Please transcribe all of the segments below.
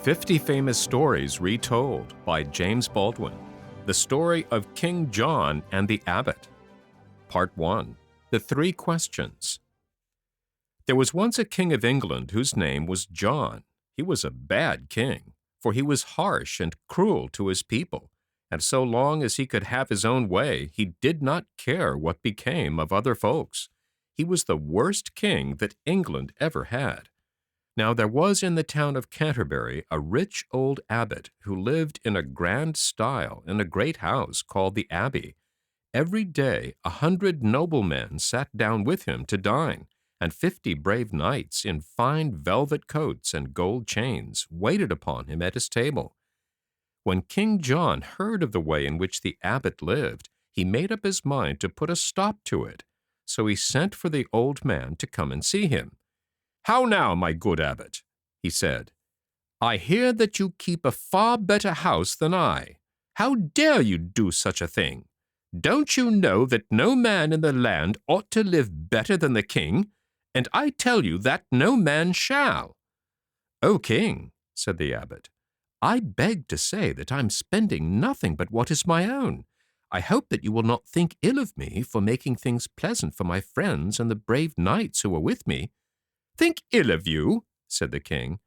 50 Famous Stories Retold by James Baldwin. The Story of King John and the Abbot. Part 1. The Three Questions. There was once a king of England whose name was John. He was a bad king, for he was harsh and cruel to his people, and so long as he could have his own way, he did not care what became of other folks. He was the worst king that England ever had. Now there was in the town of Canterbury a rich old abbot who lived in a grand style in a great house called the Abbey. Every day 100 noblemen sat down with him to dine, and 50 brave knights in fine velvet coats and gold chains waited upon him at his table. When King John heard of the way in which the abbot lived, he made up his mind to put a stop to it. So he sent for the old man to come and see him. "How now, my good abbot?" he said. "I hear that you keep a far better house than I. How dare you do such a thing? Don't you know that no man in the land ought to live better than the king? And I tell you that no man shall." "O king," said the abbot, "I beg to say that I'm spending nothing but what is my own. I hope that you will not think ill of me for making things pleasant for my friends and the brave knights who are with me." "Think ill of you?" said the king.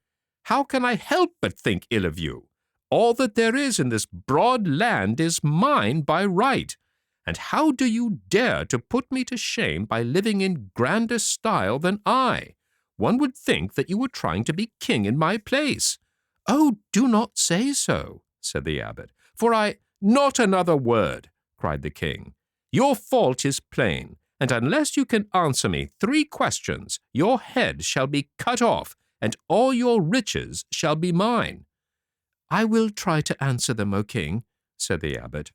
"How can I help but think ill of you? All that there is in this broad land is mine by right. And how do you dare to put me to shame by living in grander style than I? One would think that you were trying to be king in my place." "Oh, do not say so," said the abbot, "for I—" "Not another word," cried the king. "Your fault is plain, and unless you can answer me 3 questions, your head shall be cut off, and all your riches shall be mine." "I will try to answer them, O king," said the abbot.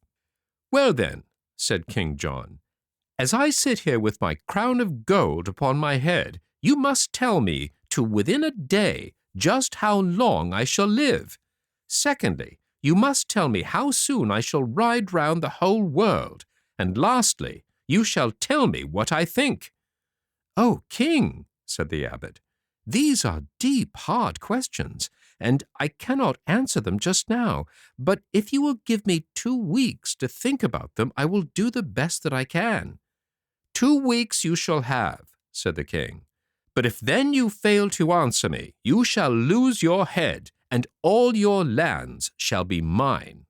"Well then," said King John, "as I sit here with my crown of gold upon my head, you must tell me to within a day just how long I shall live. Secondly, you must tell me how soon I shall ride round the whole world. And lastly, you shall tell me what I think." "O king," said the abbot, "these are deep, hard questions, and I cannot answer them just now. But if you will give me 2 weeks to think about them, I will do the best that I can." "2 weeks you shall have," said the king. "But if then you fail to answer me, you shall lose your head, and all your lands shall be mine."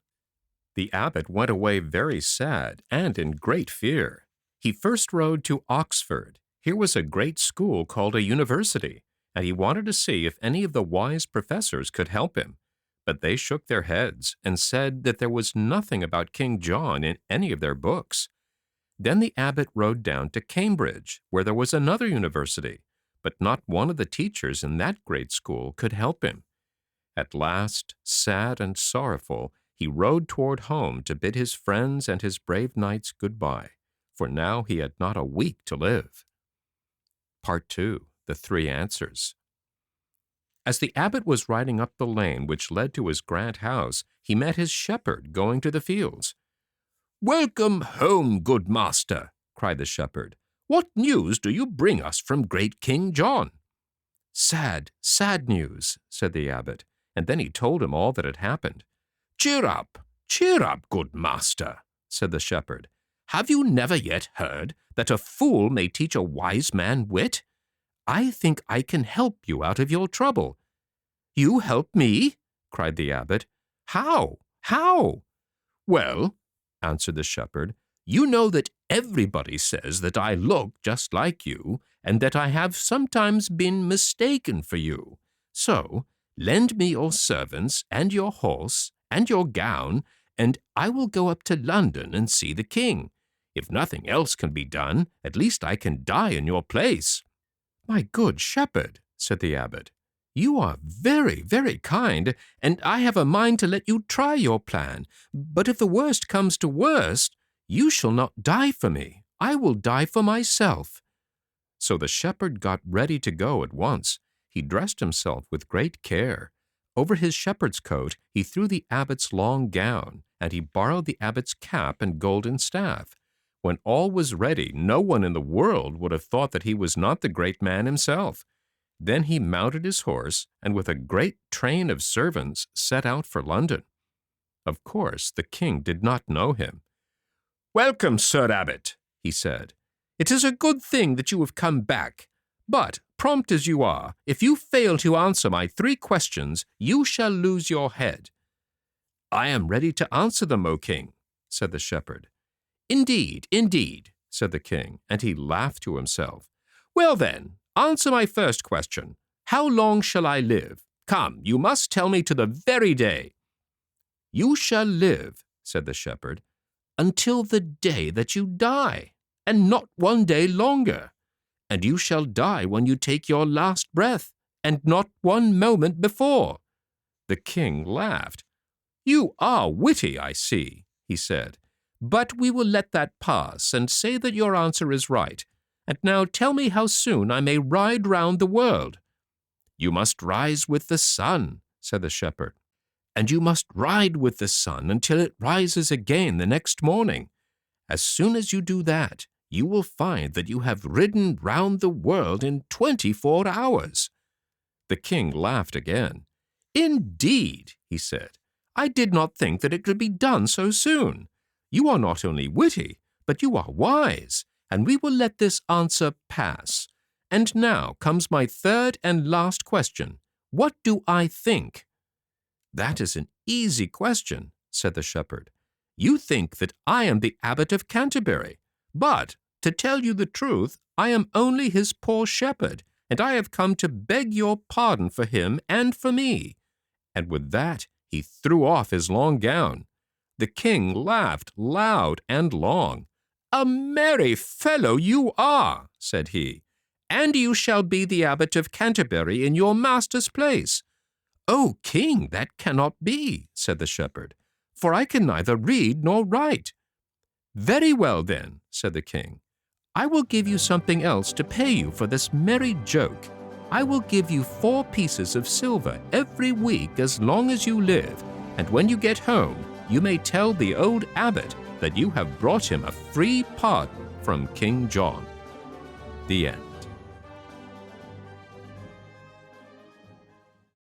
The abbot went away very sad and in great fear. He first rode to Oxford. Here was a great school called a university, and he wanted to see if any of the wise professors could help him. But they shook their heads and said that there was nothing about King John in any of their books. Then the abbot rode down to Cambridge, where there was another university, but not one of the teachers in that great school could help him. At last, sad and sorrowful, he rode toward home to bid his friends and his brave knights goodbye, for now he had not a week to live. Part 2. The Three Answers. As the abbot was riding up the lane which led to his grand house, he met his shepherd going to the fields. "Welcome home, good master," cried the shepherd. "What news do you bring us from great King John?" "Sad, sad news," said the abbot, and then he told him all that had happened. Cheer up, good master," said the shepherd. "Have you never yet heard that a fool may teach a wise man wit? I think I can help you out of your trouble." "You help me?" cried the abbot. "How? How?" "Well," answered the shepherd, "you know that everybody says that I look just like you, and that I have sometimes been mistaken for you. So, lend me your servants and your horse and your gown, and I will go up to London and see the king. If nothing else can be done, at least I can die in your place." "My good shepherd," said the abbot, "you are very, very kind, and I have a mind to let you try your plan. But if the worst comes to worst, you shall not die for me. I will die for myself." So the shepherd got ready to go at once. He dressed himself with great care. Over his shepherd's coat he threw the abbot's long gown, and he borrowed the abbot's cap and golden staff. When all was ready, no one in the world would have thought that he was not the great man himself. Then he mounted his horse and with a great train of servants set out for London. Of course, the king did not know him. "Welcome, Sir Abbot," he said. "It is a good thing that you have come back. But, prompt as you are, if you fail to answer my 3 questions, you shall lose your head." "I am ready to answer them, O king," said the shepherd. "Indeed, indeed," said the king, and he laughed to himself. "Well then, answer my first question. How long shall I live? Come, you must tell me to the very day." "You shall live," said the shepherd, "until the day that you die, and not 1 day longer. And you shall die when you take your last breath, and not 1 moment before." The king laughed. "You are witty, I see," he said. "But we will let that pass and say that your answer is right. And now tell me how soon I may ride round the world." "You must rise with the sun," said the shepherd. "And you must ride with the sun until it rises again the next morning. As soon as you do that, you will find that you have ridden round the world in 24 hours. The king laughed again. "Indeed," he said, "I did not think that it could be done so soon. You are not only witty, but you are wise, and we will let this answer pass. And now comes my 3rd and last question. What do I think?" "That is an easy question," said the shepherd. "You think that I am the Abbot of Canterbury. But, to tell you the truth, I am only his poor shepherd, and I have come to beg your pardon for him and for me." And with that he threw off his long gown. The king laughed loud and long. "A merry fellow you are," said he, "and you shall be the Abbot of Canterbury in your master's place." "O king, that cannot be," said the shepherd, "for I can neither read nor write." "Very well, then," said the king. "I will give you something else to pay you for this merry joke. I will give you 4 pieces of silver every week as long as you live, and when you get home, you may tell the old abbot that you have brought him a free pardon from King John." The end.